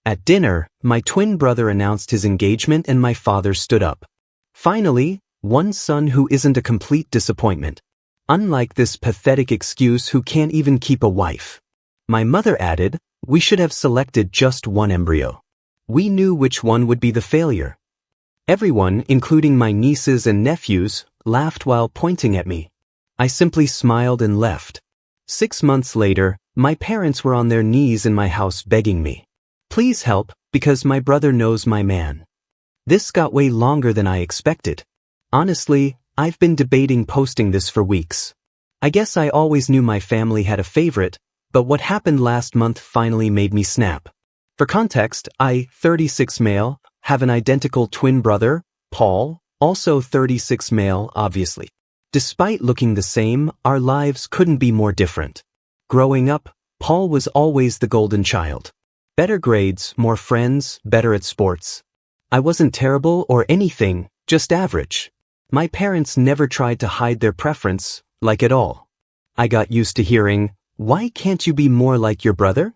At dinner, my twin brother announced his engagement and my father stood up. Finally, one son who isn't a complete disappointment. Unlike this pathetic excuse who can't even keep a wife. My mother added, we should have selected just one embryo. We knew which one would be the failure. Everyone, including my nieces and nephews, laughed while pointing at me. I simply smiled and left. 6 months later, my parents were on their knees in my house begging me. Please help, because my brother knows my man. This got way longer than I expected. Honestly, I've been debating posting this for weeks. I guess I always knew my family had a favorite, but what happened last month finally made me snap. For context, I, 36 male, have an identical twin brother, Paul, also 36 male, obviously. Despite looking the same, our lives couldn't be more different. Growing up, Paul was always the golden child. Better grades, more friends, better at sports. I wasn't terrible or anything, just average. My parents never tried to hide their preference, like at all. I got used to hearing, why can't you be more like your brother?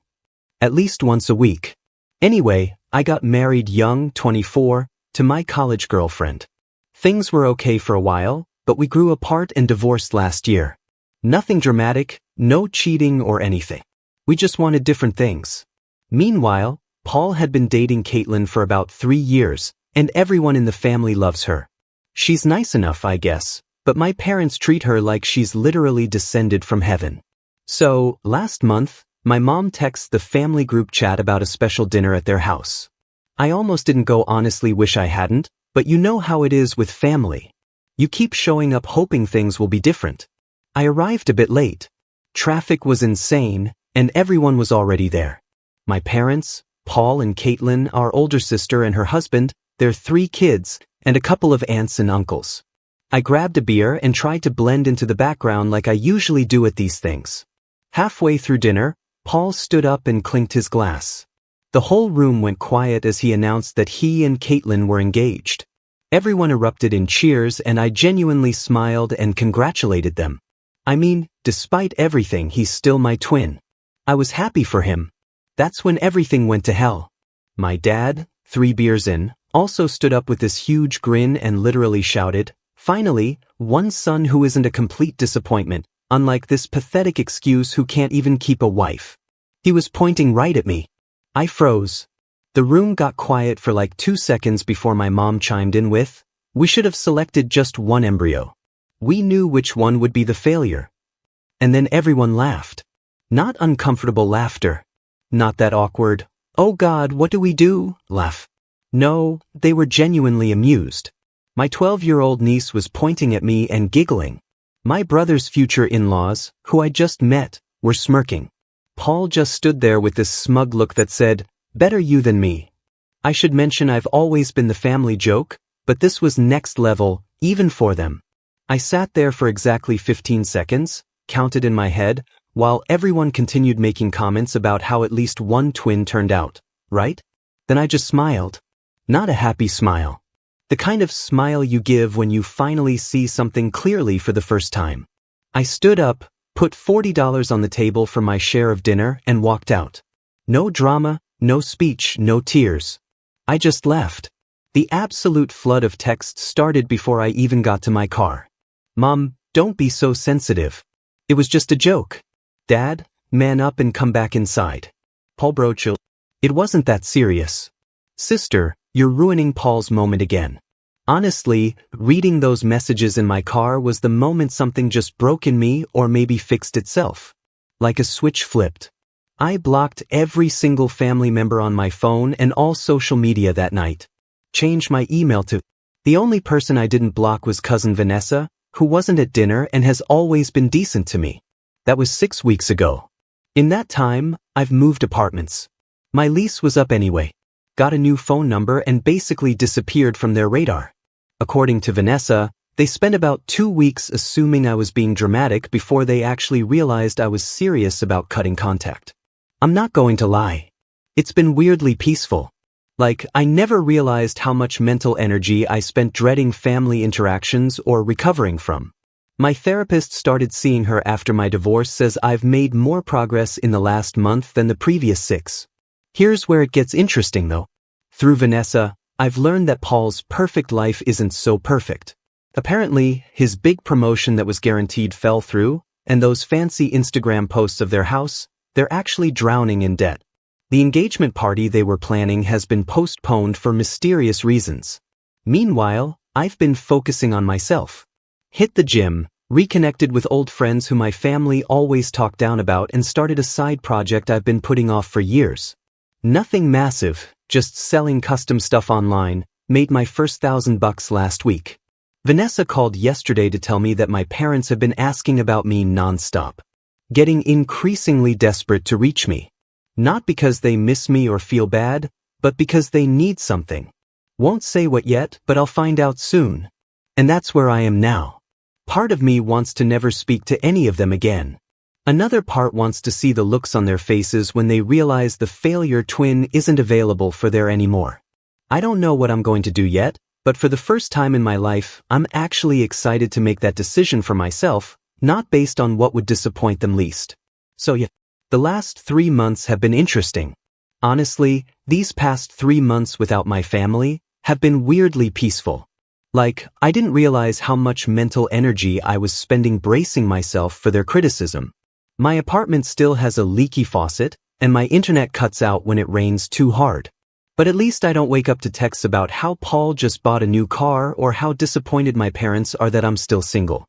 At least once a week. Anyway, I got married young, 24, to my college girlfriend. Things were okay for a while, but we grew apart and divorced last year. Nothing dramatic, no cheating or anything. We just wanted different things. Meanwhile, Paul had been dating Caitlin for about 3 years, and everyone in the family loves her. She's nice enough, I guess, but my parents treat her like she's literally descended from heaven. So, last month, my mom texts the family group chat about a special dinner at their house. I almost didn't go, honestly wish I hadn't, but you know how it is with family. You keep showing up hoping things will be different. I arrived a bit late. Traffic was insane, and everyone was already there. My parents, Paul and Caitlin, our older sister and her husband, their 3 kids, and a couple of aunts and uncles. I grabbed a beer and tried to blend into the background like I usually do at these things. Halfway through dinner, Paul stood up and clinked his glass. The whole room went quiet as he announced that he and Caitlin were engaged. Everyone erupted in cheers and I genuinely smiled and congratulated them. I mean, despite everything, he's still my twin. I was happy for him. That's when everything went to hell. My dad, 3 beers in, also stood up with this huge grin and literally shouted, finally, one son who isn't a complete disappointment, unlike this pathetic excuse who can't even keep a wife. He was pointing right at me. I froze. The room got quiet for like 2 seconds before my mom chimed in with, we should have selected just one embryo. We knew which one would be the failure. And then everyone laughed. Not uncomfortable laughter. Not that awkward, oh God, what do we do? Laugh. No, they were genuinely amused. My 12-year-old niece was pointing at me and giggling. My brother's future in-laws, who I just met, were smirking. Paul just stood there with this smug look that said, better you than me. I should mention I've always been the family joke, but this was next level, even for them. I sat there for exactly 15 seconds, counted in my head, while everyone continued making comments about how at least one twin turned out, right? Then I just smiled. Not a happy smile. The kind of smile you give when you finally see something clearly for the first time. I stood up, put $40 on the table for my share of dinner and walked out. No drama, no speech, no tears. I just left. The absolute flood of texts started before I even got to my car. Mom, don't be so sensitive. It was just a joke. Dad, man up and come back inside. Paul, bro, chill. It wasn't that serious. Sister, you're ruining Paul's moment again. Honestly, reading those messages in my car was the moment something just broke in me or maybe fixed itself. Like a switch flipped. I blocked every single family member on my phone and all social media that night. Changed my email to. The only person I didn't block was cousin Vanessa, who wasn't at dinner and has always been decent to me. That was 6 weeks ago. In that time, I've moved apartments. My lease was up anyway. Got a new phone number and basically disappeared from their radar. According to Vanessa, they spent about 2 weeks assuming I was being dramatic before they actually realized I was serious about cutting contact. I'm not going to lie. It's been weirdly peaceful. Like, I never realized how much mental energy I spent dreading family interactions or recovering from. My therapist started seeing her after my divorce says I've made more progress in the last month than the previous 6. Here's where it gets interesting though. Through Vanessa, I've learned that Paul's perfect life isn't so perfect. Apparently, his big promotion that was guaranteed fell through, and those fancy Instagram posts of their house, they're actually drowning in debt. The engagement party they were planning has been postponed for mysterious reasons. Meanwhile, I've been focusing on myself. Hit the gym, reconnected with old friends who my family always talked down about, and started a side project I've been putting off for years. Nothing massive, just selling custom stuff online, made my first $1,000 last week. Vanessa called yesterday to tell me that my parents have been asking about me nonstop, getting increasingly desperate to reach me. Not because they miss me or feel bad, but because they need something. Won't say what yet, but I'll find out soon. And that's where I am now. Part of me wants to never speak to any of them again. Another part wants to see the looks on their faces when they realize the failure twin isn't available for them anymore. I don't know what I'm going to do yet, but for the first time in my life, I'm actually excited to make that decision for myself, not based on what would disappoint them least. So yeah, the last 3 months have been interesting. Honestly, these past 3 months without my family have been weirdly peaceful. Like, I didn't realize how much mental energy I was spending bracing myself for their criticism. My apartment still has a leaky faucet, and my internet cuts out when it rains too hard. But at least I don't wake up to texts about how Paul just bought a new car or how disappointed my parents are that I'm still single.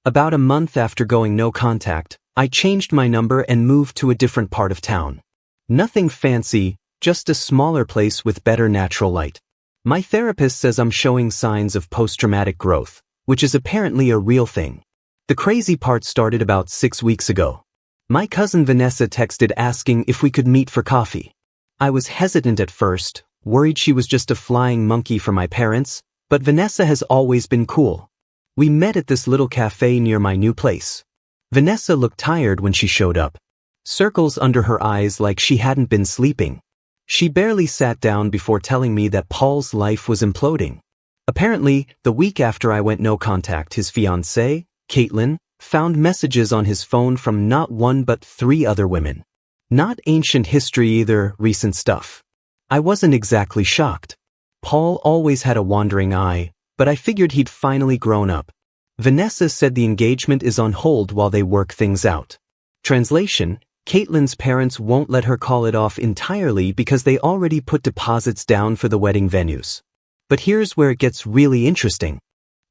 About a month after going no contact, I changed my number and moved to a different part of town. Nothing fancy, just a smaller place with better natural light. My therapist says I'm showing signs of post-traumatic growth, which is apparently a real thing. The crazy part started about 6 weeks ago. My cousin Vanessa texted asking if we could meet for coffee. I was hesitant at first, worried she was just a flying monkey for my parents, but Vanessa has always been cool. We met at this little cafe near my new place. Vanessa looked tired when she showed up. Circles under her eyes like she hadn't been sleeping. She barely sat down before telling me that Paul's life was imploding. Apparently, the week after I went no contact, his fiancée, Caitlin, found messages on his phone from not one but 3 other women. Not ancient history either, recent stuff. I wasn't exactly shocked. Paul always had a wandering eye, but I figured he'd finally grown up. Vanessa said the engagement is on hold while they work things out. Translation: Caitlin's parents won't let her call it off entirely because they already put deposits down for the wedding venues. But here's where it gets really interesting.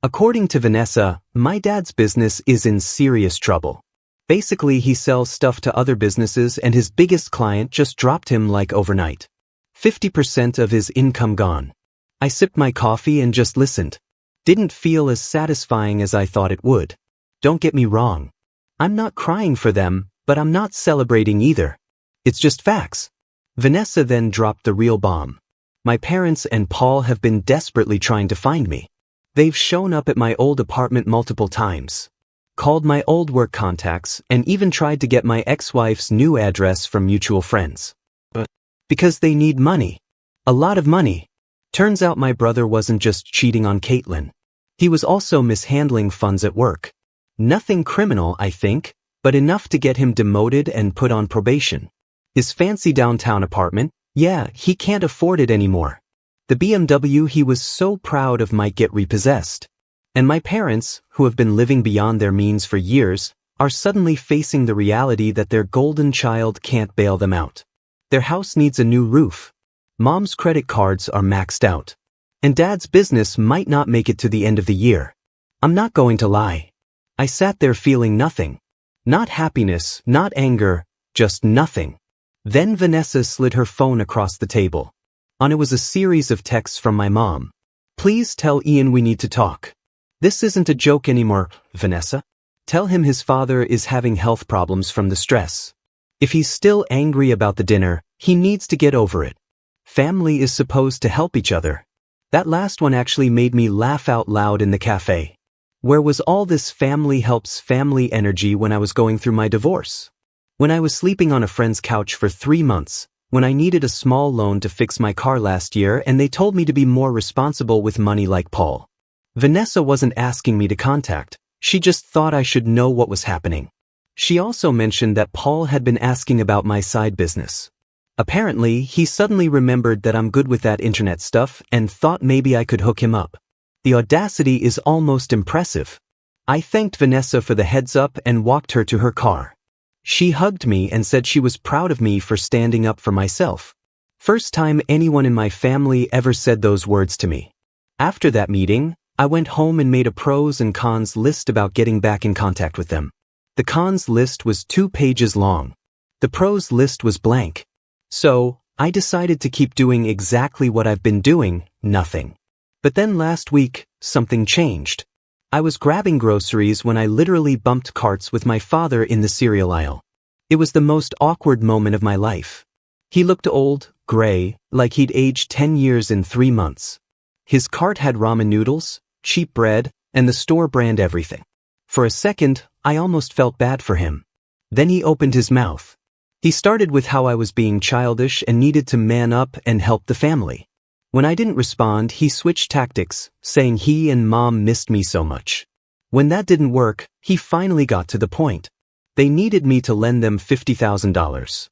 According to Vanessa, my dad's business is in serious trouble. Basically, he sells stuff to other businesses and his biggest client just dropped him like overnight. 50% of his income gone. I sipped my coffee and just listened. Didn't feel as satisfying as I thought it would. Don't get me wrong. I'm not crying for them, but I'm not celebrating either. It's just facts. Vanessa then dropped the real bomb. My parents and Paul have been desperately trying to find me. They've shown up at my old apartment multiple times, called my old work contacts, and even tried to get my ex-wife's new address from mutual friends. But because they need money. A lot of money. Turns out my brother wasn't just cheating on Caitlin. He was also mishandling funds at work. Nothing criminal, I think, but enough to get him demoted and put on probation. His fancy downtown apartment, yeah, he can't afford it anymore. The BMW he was so proud of might get repossessed. And my parents, who have been living beyond their means for years, are suddenly facing the reality that their golden child can't bail them out. Their house needs a new roof. Mom's credit cards are maxed out. And Dad's business might not make it to the end of the year. I'm not going to lie. I sat there feeling nothing. Not happiness, not anger, just nothing. Then Vanessa slid her phone across the table. On it was a series of texts from my mom. Please tell Ian we need to talk. This isn't a joke anymore, Vanessa. Tell him his father is having health problems from the stress. If he's still angry about the dinner, he needs to get over it. Family is supposed to help each other. That last one actually made me laugh out loud in the cafe. Where was all this family helps family energy when I was going through my divorce? When I was sleeping on a friend's couch for 3 months, when I needed a small loan to fix my car last year and they told me to be more responsible with money like Paul. Vanessa wasn't asking me to contact, she just thought I should know what was happening. She also mentioned that Paul had been asking about my side business. Apparently, he suddenly remembered that I'm good with that internet stuff and thought maybe I could hook him up. The audacity is almost impressive. I thanked Vanessa for the heads up and walked her to her car. She hugged me and said she was proud of me for standing up for myself. First time anyone in my family ever said those words to me. After that meeting, I went home and made a pros and cons list about getting back in contact with them. The cons list was 2 pages long. The pros list was blank. So, I decided to keep doing exactly what I've been doing, nothing. But then last week, something changed. I was grabbing groceries when I literally bumped carts with my father in the cereal aisle. It was the most awkward moment of my life. He looked old, gray, like he'd aged 10 years in 3 months. His cart had ramen noodles, cheap bread, and the store brand everything. For a second, I almost felt bad for him. Then he opened his mouth. He started with how I was being childish and needed to man up and help the family. When I didn't respond, he switched tactics, saying he and Mom missed me so much. When that didn't work, he finally got to the point. They needed me to lend them $50,000.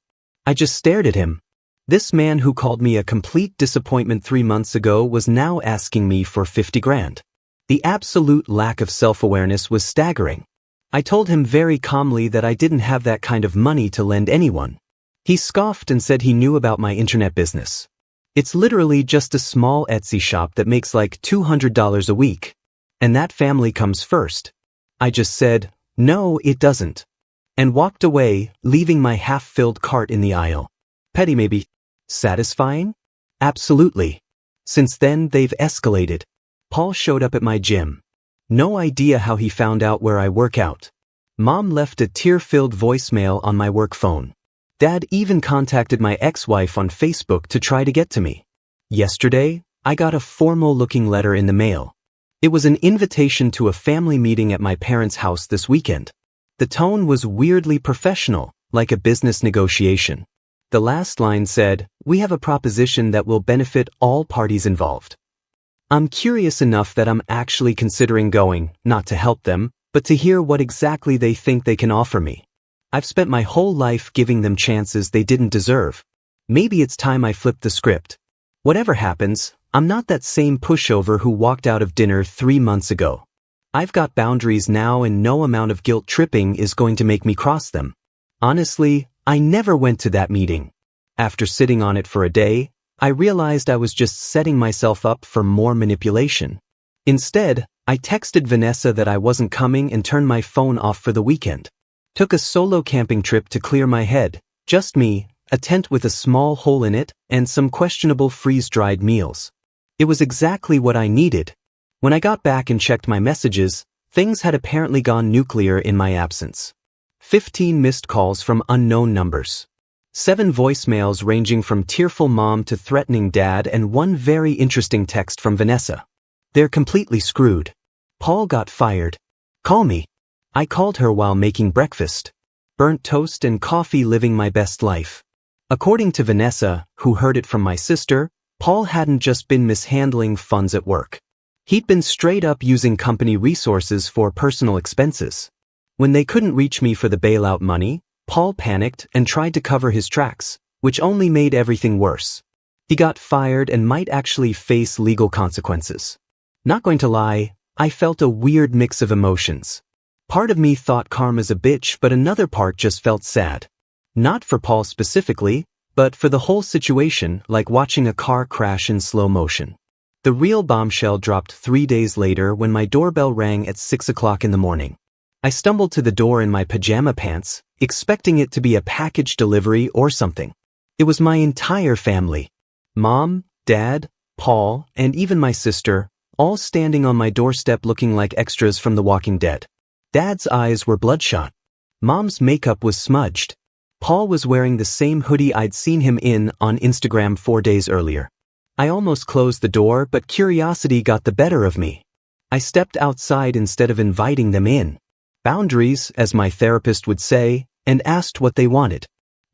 I just stared at him. This man who called me a complete disappointment 3 months ago was now asking me for 50 grand. The absolute lack of self-awareness was staggering. I told him very calmly that I didn't have that kind of money to lend anyone. He scoffed and said he knew about my internet business. It's literally just a small Etsy shop that makes like $200 a week. And that family comes first. I just said, no, it doesn't. And walked away, leaving my half-filled cart in the aisle. Petty maybe. Satisfying? Absolutely. Since then, they've escalated. Paul showed up at my gym. No idea how he found out where I work out. Mom left a tear-filled voicemail on my work phone. Dad even contacted my ex-wife on Facebook to try to get to me. Yesterday, I got a formal-looking letter in the mail. It was an invitation to a family meeting at my parents' house this weekend. The tone was weirdly professional, like a business negotiation. The last line said, "We have a proposition that will benefit all parties involved." I'm curious enough that I'm actually considering going, not to help them, but to hear what exactly they think they can offer me. I've spent my whole life giving them chances they didn't deserve. Maybe it's time I flip the script. Whatever happens, I'm not that same pushover who walked out of dinner 3 months ago. I've got boundaries now and no amount of guilt tripping is going to make me cross them. Honestly, I never went to that meeting. After sitting on it for a day, I realized I was just setting myself up for more manipulation. Instead, I texted Vanessa that I wasn't coming and turned my phone off for the weekend. Took a solo camping trip to clear my head, just me, a tent with a small hole in it, and some questionable freeze-dried meals. It was exactly what I needed. When I got back and checked my messages, things had apparently gone nuclear in my absence. 15 missed calls from unknown numbers. 7 voicemails ranging from tearful mom to threatening dad, and 1 very interesting text from Vanessa. They're completely screwed. Paul got fired. Call me. I called her while making breakfast. Burnt toast and coffee, living my best life. According to Vanessa, who heard it from my sister, Paul hadn't just been mishandling funds at work. He'd been straight up using company resources for personal expenses. When they couldn't reach me for the bailout money, Paul panicked and tried to cover his tracks, which only made everything worse. He got fired and might actually face legal consequences. Not going to lie, I felt a weird mix of emotions. Part of me thought karma's a bitch, but another part just felt sad. Not for Paul specifically, but for the whole situation, like watching a car crash in slow motion. The real bombshell dropped 3 days later when my doorbell rang at 6 o'clock in the morning. I stumbled to the door in my pajama pants, expecting it to be a package delivery or something. It was my entire family. Mom, Dad, Paul, and even my sister, all standing on my doorstep looking like extras from The Walking Dead. Dad's eyes were bloodshot. Mom's makeup was smudged. Paul was wearing the same hoodie I'd seen him in on Instagram 4 days earlier. I almost closed the door, but curiosity got the better of me. I stepped outside instead of inviting them in. Boundaries, as my therapist would say, and asked what they wanted.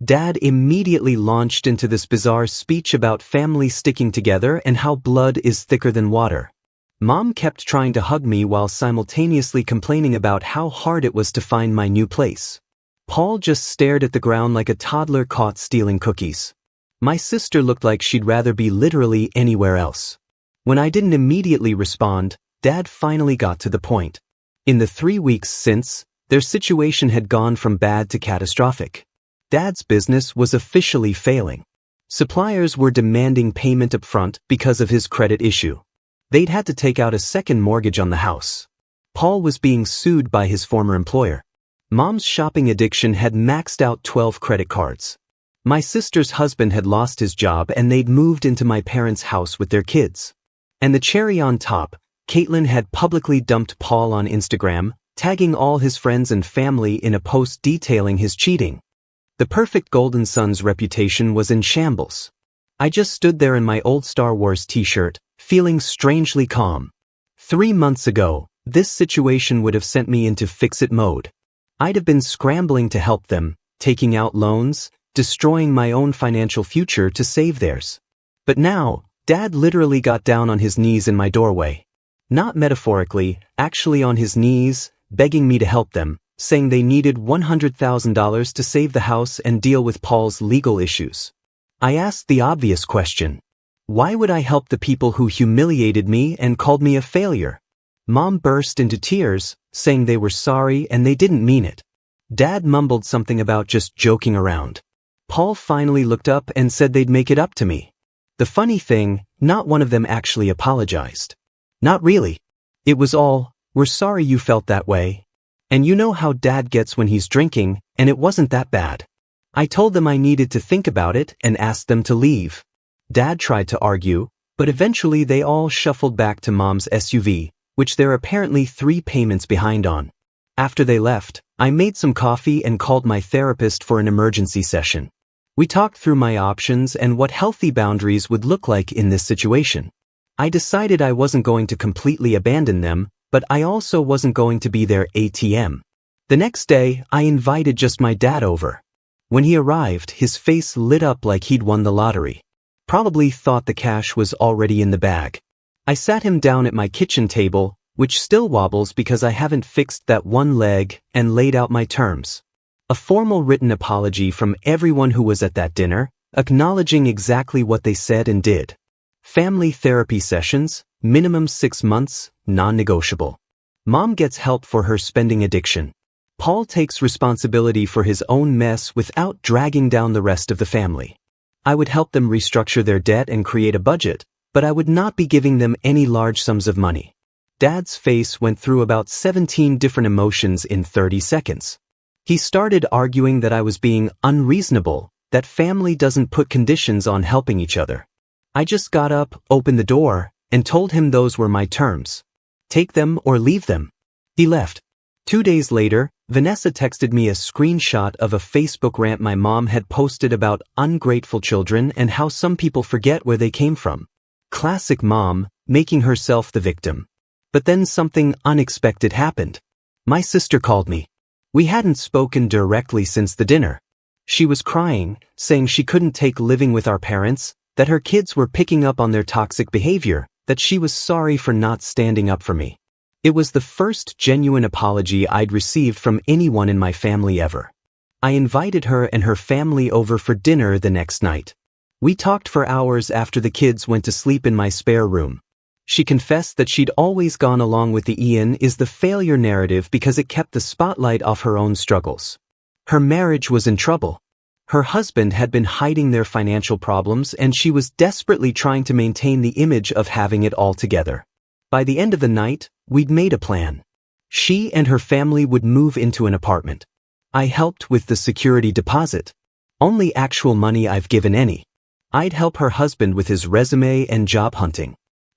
Dad immediately launched into this bizarre speech about family sticking together and how blood is thicker than water. Mom kept trying to hug me while simultaneously complaining about how hard it was to find my new place. Paul just stared at the ground like a toddler caught stealing cookies. My sister looked like she'd rather be literally anywhere else. When I didn't immediately respond, Dad finally got to the point. In the 3 weeks since, their situation had gone from bad to catastrophic. Dad's business was officially failing. Suppliers were demanding payment up front because of his credit issue. They'd had to take out a second mortgage on the house. Paul was being sued by his former employer. Mom's shopping addiction had maxed out 12 credit cards. My sister's husband had lost his job and they'd moved into my parents' house with their kids. And the cherry on top, Caitlin had publicly dumped Paul on Instagram, tagging all his friends and family in a post detailing his cheating. The perfect golden son's reputation was in shambles. I just stood there in my old Star Wars t-shirt, feeling strangely calm. 3 months ago, this situation would have sent me into fix-it mode. I'd have been scrambling to help them, taking out loans, destroying my own financial future to save theirs. But now, Dad literally got down on his knees in my doorway. Not metaphorically, actually on his knees, begging me to help them, saying they needed $100,000 to save the house and deal with Paul's legal issues. I asked the obvious question. Why would I help the people who humiliated me and called me a failure? Mom burst into tears, saying they were sorry and they didn't mean it. Dad mumbled something about just joking around. Paul finally looked up and said they'd make it up to me. The funny thing, not one of them actually apologized. Not really. It was all, "We're sorry you felt that way." And you know how Dad gets when he's drinking, and it wasn't that bad. I told them I needed to think about it and asked them to leave. Dad tried to argue, but eventually they all shuffled back to Mom's SUV, which they're apparently 3 payments behind on. After they left, I made some coffee and called my therapist for an emergency session. We talked through my options and what healthy boundaries would look like in this situation. I decided I wasn't going to completely abandon them, but I also wasn't going to be their ATM. The next day, I invited just my dad over. When he arrived, his face lit up like he'd won the lottery. Probably thought the cash was already in the bag. I sat him down at my kitchen table, which still wobbles because I haven't fixed that one leg, and laid out my terms. A formal written apology from everyone who was at that dinner, acknowledging exactly what they said and did. Family therapy sessions, minimum 6 months, non-negotiable. Mom gets help for her spending addiction. Paul takes responsibility for his own mess without dragging down the rest of the family. I would help them restructure their debt and create a budget, but I would not be giving them any large sums of money. Dad's face went through about 17 different emotions in 30 seconds. He started arguing that I was being unreasonable, that family doesn't put conditions on helping each other. I just got up, opened the door, and told him those were my terms. Take them or leave them. He left. 2 days later, Vanessa texted me a screenshot of a Facebook rant my mom had posted about ungrateful children and how some people forget where they came from. Classic mom, making herself the victim. But then something unexpected happened. My sister called me. We hadn't spoken directly since the dinner. She was crying, saying she couldn't take living with our parents, that her kids were picking up on their toxic behavior, that she was sorry for not standing up for me. It was the first genuine apology I'd received from anyone in my family ever. I invited her and her family over for dinner the next night. We talked for hours after the kids went to sleep in my spare room. She confessed that she'd always gone along with the Ian is the failure narrative because it kept the spotlight off her own struggles. Her marriage was in trouble. Her husband had been hiding their financial problems and she was desperately trying to maintain the image of having it all together. By the end of the night, we'd made a plan. She and her family would move into an apartment. I helped with the security deposit. Only actual money I've given any. I'd help her husband with his resume and job hunting.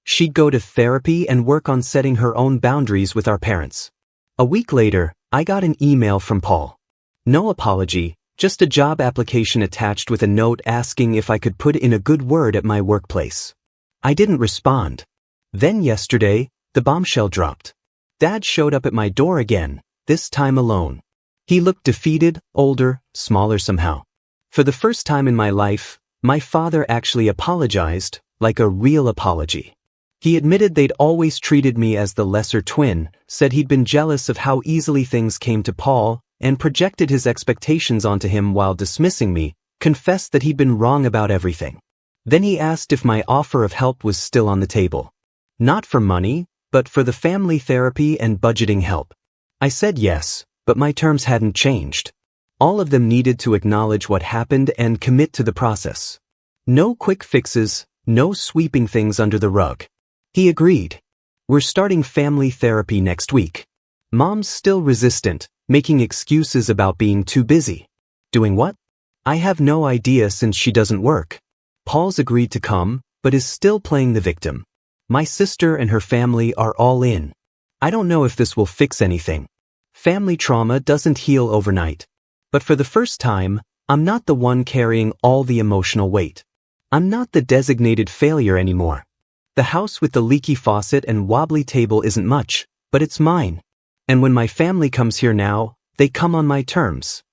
She'd go to therapy and work on setting her own boundaries with our parents. A week later, I got an email from Paul. No apology, just a job application attached with a note asking if I could put in a good word at my workplace. I didn't respond. Then yesterday, the bombshell dropped. Dad showed up at my door again, this time alone. He looked defeated, older, smaller somehow. For the first time in my life, my father actually apologized, like a real apology. He admitted they'd always treated me as the lesser twin, said he'd been jealous of how easily things came to Paul, and projected his expectations onto him while dismissing me, confessed that he'd been wrong about everything. Then he asked if my offer of help was still on the table. Not for money, but for the family therapy and budgeting help. I said yes, but my terms hadn't changed. All of them needed to acknowledge what happened and commit to the process. No quick fixes, no sweeping things under the rug. He agreed. We're starting family therapy next week. Mom's still resistant, making excuses about being too busy. Doing what? I have no idea since she doesn't work. Paul's agreed to come, but is still playing the victim. My sister and her family are all in. I don't know if this will fix anything. Family trauma doesn't heal overnight. But for the first time, I'm not the one carrying all the emotional weight. I'm not the designated failure anymore. The house with the leaky faucet and wobbly table isn't much, but it's mine. And when my family comes here now, they come on my terms.